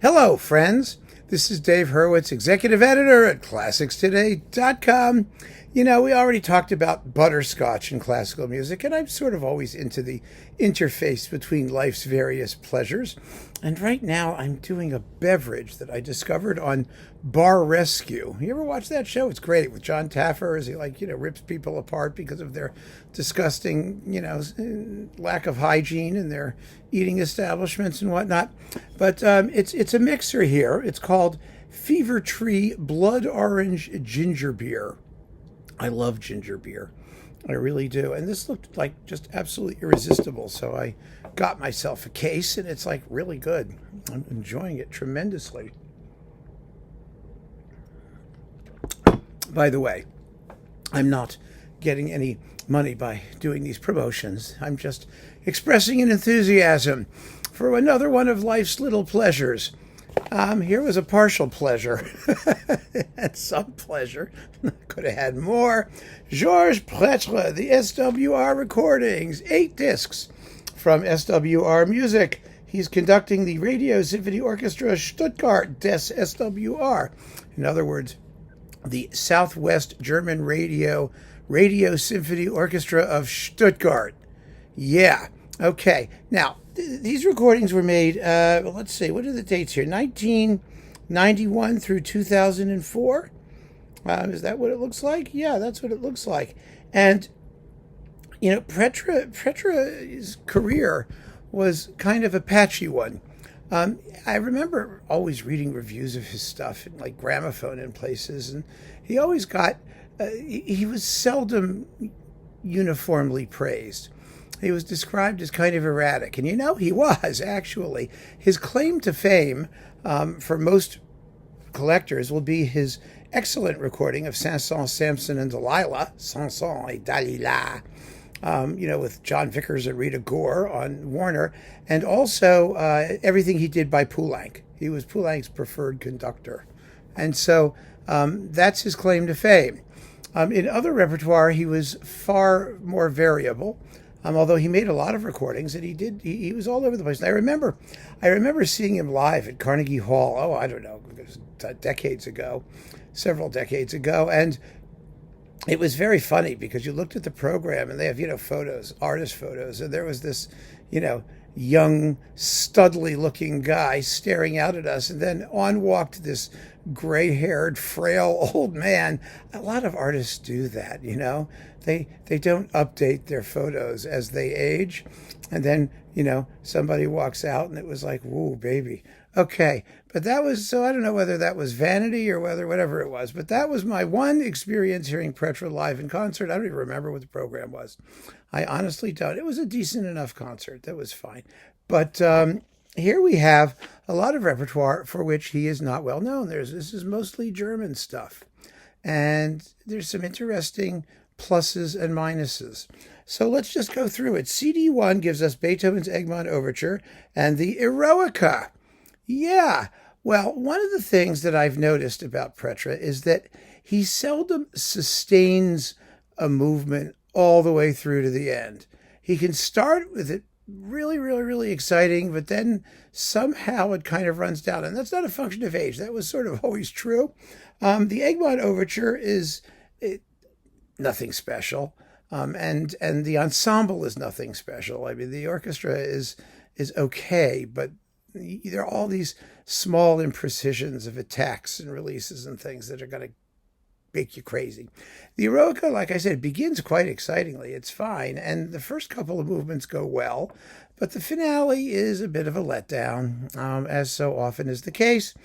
Hello, friends. This is Dave Hurwitz, executive editor at ClassicsToday.com. You know, we already talked about butterscotch in classical music, and I'm sort of always into the interface between life's various pleasures. And right now, I'm doing a beverage that I discovered on Bar Rescue. You ever watch that show? It's great with John Taffer as he, rips people apart because of their disgusting, lack of hygiene in their eating establishments and whatnot. But it's a mixer here. It's called Fever Tree Blood Orange Ginger Beer. I love ginger beer. I really do. And this looked like just absolutely irresistible. So I got myself a case, and it's like really good. I'm enjoying it tremendously. By the way, I'm not getting any money by doing these promotions. I'm just expressing an enthusiasm for another one of life's little pleasures. Here was a partial pleasure. And some pleasure. Could have had more. Georges Prêtre, the SWR recordings, 8 discs from SWR Music. He's conducting the Radio Symphony Orchestra Stuttgart des SWR. In other words, the Southwest German Radio Symphony Orchestra of Stuttgart. Yeah. Okay. Now, these recordings were made, let's see, what are the dates here? 1991 through 2004? Is that what it looks like? Yeah, that's what it looks like. And, Pretre's career was kind of a patchy one. I remember always reading reviews of his stuff in like Gramophone and places, and he always got, he was seldom uniformly praised. He was described as kind of erratic, and he was, actually. His claim to fame for most collectors will be his excellent recording of Saint-Saëns, Samson and Delilah, Samson et Dalila, with John Vickers and Rita Gore on Warner, and also everything he did by Poulenc. He was Poulenc's preferred conductor. And so that's his claim to fame. In other repertoire, he was far more variable. Although he made a lot of recordings, and he was all over the place. And I remember seeing him live at Carnegie Hall. Oh, I don't know, it was several decades ago, and it was very funny because you looked at the program, and they have photos, artist photos, and there was this young, studly-looking guy staring out at us, and then on walked this gray-haired, frail old man. A lot of artists do that, They don't update their photos as they age. And then, somebody walks out, and it was like, whoa, baby. Okay, but that was, so I don't know whether that was vanity or whatever it was, but that was my one experience hearing Prêtre live in concert. I don't even remember what the program was. I honestly don't. It was a decent enough concert. That was fine. But here we have a lot of repertoire for which he is not well known. This is mostly German stuff. And there's some interesting pluses and minuses. So let's just go through it. CD1 gives us Beethoven's Egmont Overture and the Eroica. Yeah. Well, one of the things that I've noticed about Prêtre is that he seldom sustains a movement all the way through to the end. He can start with it really, really, really exciting, but then somehow it kind of runs down. And that's not a function of age. That was sort of always true. The Egmont Overture is nothing special. And the ensemble is nothing special. I mean, the orchestra is okay, but there are all these small imprecisions of attacks and releases and things that are going to make you crazy. The Eroica, like I said, begins quite excitingly. It's fine, and the first couple of movements go well, but the finale is a bit of a letdown, as so often is the case.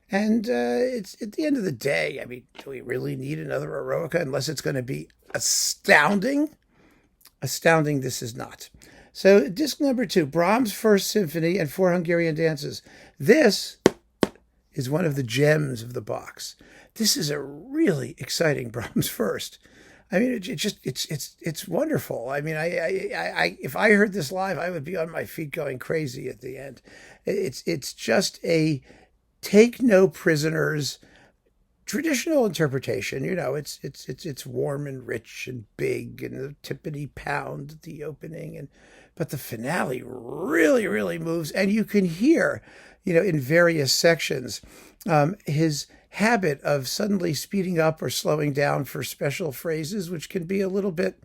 And it's at the end of the day, I mean, do we really need another Eroica unless it's going to be astounding? Astounding this is not. So disc number 2, Brahms' First Symphony and 4 Hungarian Dances. This is one of the gems of the box. This is a really exciting Brahms First. I mean, it's wonderful. I mean, I if I heard this live, I would be on my feet going crazy at the end. It's just a take no prisoners, traditional interpretation, it's warm and rich and big, and the timpani pound at the opening, but the finale really, really moves, and you can hear, in various sections, his habit of suddenly speeding up or slowing down for special phrases, which can be a little bit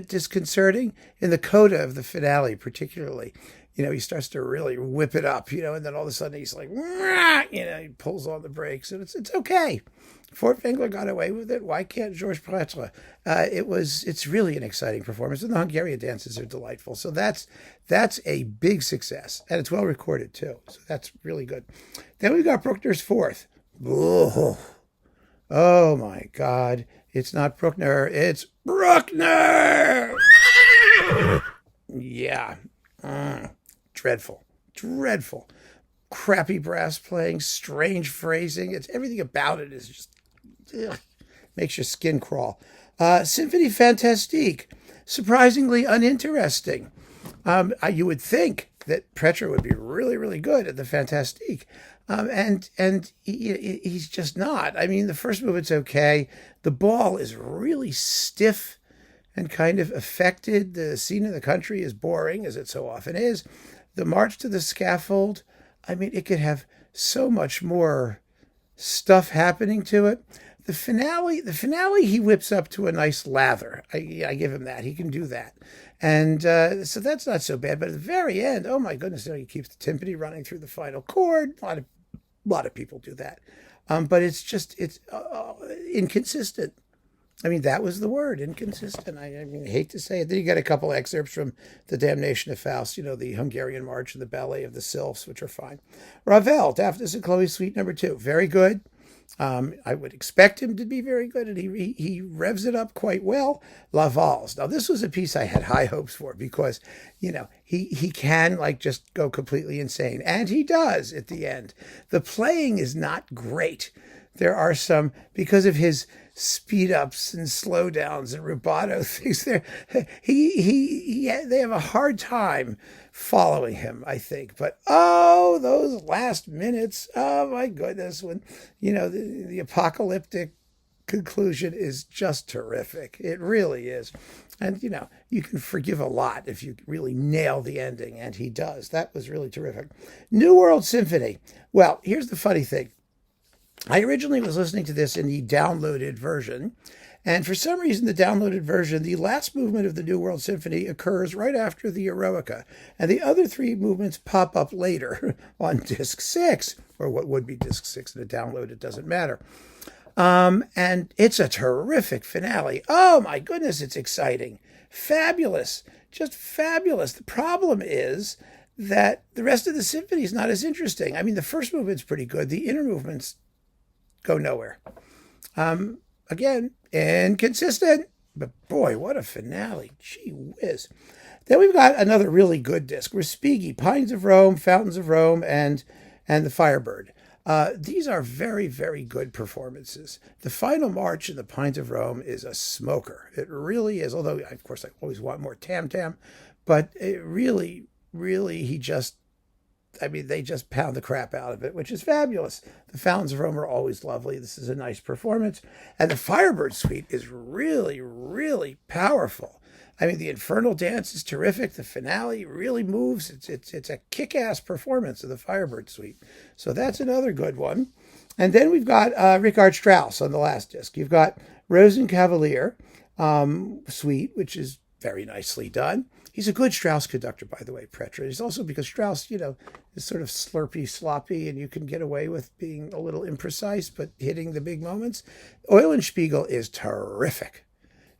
disconcerting in the coda of the finale, particularly. He starts to really whip it up, and then all of a sudden he's like, he pulls on the brakes, and it's okay. Fort Wengler got away with it. Why can't Georges Prêtre? It's really an exciting performance, and the Hungarian dances are delightful. So that's a big success, and it's well recorded too. So that's really good. Then we've got Bruckner's Fourth. Oh my God! It's not Bruckner. It's Bruckner. Yeah. Dreadful. Crappy brass playing, strange phrasing. Everything about it is just makes your skin crawl. Symphony Fantastique, surprisingly uninteresting. You would think that Prêtre would be really, really good at the Fantastique, and he's just not. I mean, the first movement's okay. The ball is really stiff and kind of affected. The scene in the country is boring, as it so often is. The march to the scaffold, I mean, it could have so much more stuff happening to it. The finale, he whips up to a nice lather. I give him that. He can do that. And so that's not so bad. But at the very end, oh my goodness, he keeps the timpani running through the final chord. A lot of people do that. But it's inconsistent. I mean, that was the word, inconsistent. I hate to say it. Then you got a couple excerpts from The Damnation of Faust, the Hungarian March and the Ballet of the Sylphs, which are fine. Ravel, Daphnis and Chloe Suite number 2, very good. I would expect him to be very good, and he revs it up quite well. La Valse. Now, this was a piece I had high hopes for because, he can just go completely insane, and he does at the end. The playing is not great. There are some, because of his speed ups and slow downs and rubato things there, they have a hard time following him, I think. But those last minutes, oh my goodness, when the apocalyptic conclusion is just terrific. It really is. And you can forgive a lot if you really nail the ending, and he does. That was really terrific. New World Symphony. Well, here's the funny thing. I originally was listening to this in the downloaded version, and for some reason, the downloaded version, the last movement of the New World Symphony occurs right after the Eroica, and the other 3 movements pop up later on disc 6, or what would be disc 6 in a download, it doesn't matter. And it's a terrific finale. Oh my goodness, it's exciting. Fabulous. Just fabulous. The problem is that the rest of the symphony is not as interesting. I mean, the first movement's pretty good. The inner movements go nowhere. Again, inconsistent, but boy, what a finale. Gee whiz. Then we've got another really good disc, Respighi, Pines of Rome, Fountains of Rome, and The Firebird. These are very, very good performances. The final march in the Pines of Rome is a smoker. It really is, although, of course, I always want more tam-tam, but it really, really, they just pound the crap out of it, which is fabulous. The Fountains of Rome are always lovely. This is a nice performance. And the Firebird Suite is really, really powerful. I mean, the Infernal Dance is terrific. The finale really moves. It's a kick-ass performance of the Firebird Suite. So that's another good one. And then we've got Richard Strauss on the last disc. You've got Rosenkavalier Suite, which is very nicely done. He's a good Strauss conductor, by the way, Prêtre. He's also, because Strauss, is sort of slurpy, sloppy, and you can get away with being a little imprecise, but hitting the big moments. Eulenspiegel is terrific.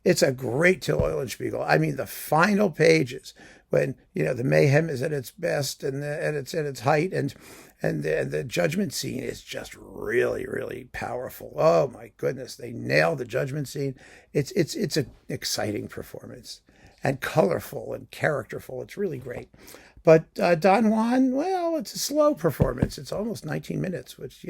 It's a great Till Eulenspiegel. I mean, the final pages, when, the mayhem is at its best and it's at its height, and the judgment scene is just really, really powerful. Oh my goodness, they nailed the judgment scene. It's an exciting performance, and colorful and characterful. It's really great. But Don Juan, well, it's a slow performance. It's almost 19 minutes, which,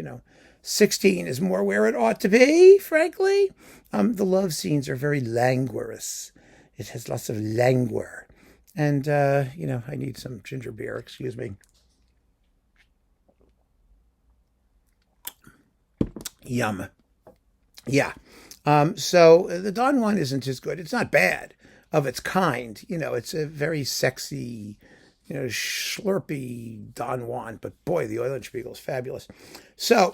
16 is more where it ought to be, frankly. The love scenes are very languorous. It has lots of languor. And, I need some ginger beer, excuse me. Yum. Yeah. So the Don Juan isn't as good. It's not bad of its kind. It's a very sexy, slurpy Don Juan. But boy, the Eulenspiegel is fabulous. So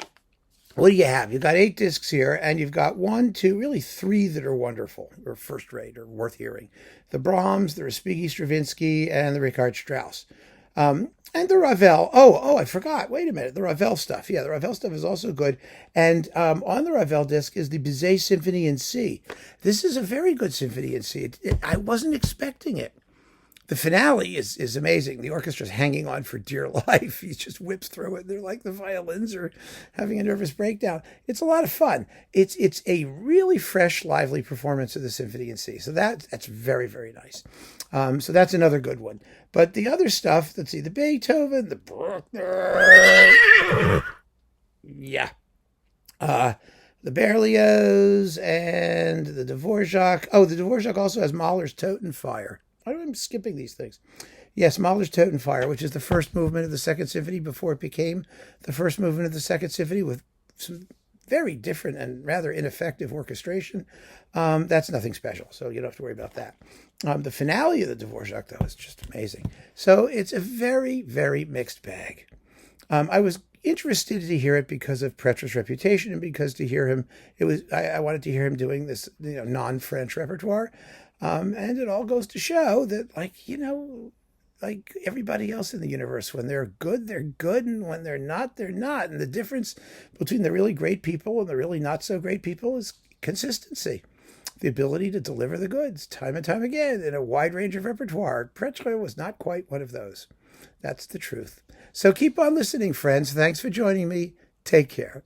what do you have? You've got 8 discs here, and you've got 1, 2, really 3 that are wonderful, or first rate, or worth hearing. The Brahms, the Respighi Stravinsky, and the Richard Strauss. And the Ravel. Oh, I forgot. Wait a minute. The Ravel stuff. Yeah, the Ravel stuff is also good. And on the Ravel disc is the Bizet Symphony in C. This is a very good symphony in C. I wasn't expecting it. The finale is amazing. The orchestra's hanging on for dear life. He just whips through it. They're like the violins are having a nervous breakdown. It's a lot of fun. It's a really fresh, lively performance of the symphony in C. So that's very, very nice. So that's another good one. But the other stuff, let's see, the Beethoven, the Bruckner, yeah, the Berlioz, and the Dvorak. Oh, the Dvorak also has Mahler's Totenfeier. Why am I skipping these things? Yes, Mahler's Totenfeier, which is the first movement of the Second Symphony before it became the first movement of the Second Symphony, with some very different and rather ineffective orchestration. That's nothing special, so you don't have to worry about that. The finale of the Dvorak, though, is just amazing. So it's a very, very mixed bag. I was interested to hear it because of Pretre's reputation, and because to hear him, I wanted to hear him doing this, non-French repertoire. And it all goes to show that, like everybody else in the universe, when they're good, and when they're not, they're not. And the difference between the really great people and the really not so great people is consistency. The ability to deliver the goods time and time again in a wide range of repertoire. Prêtre was not quite one of those. That's the truth. So keep on listening, friends. Thanks for joining me. Take care.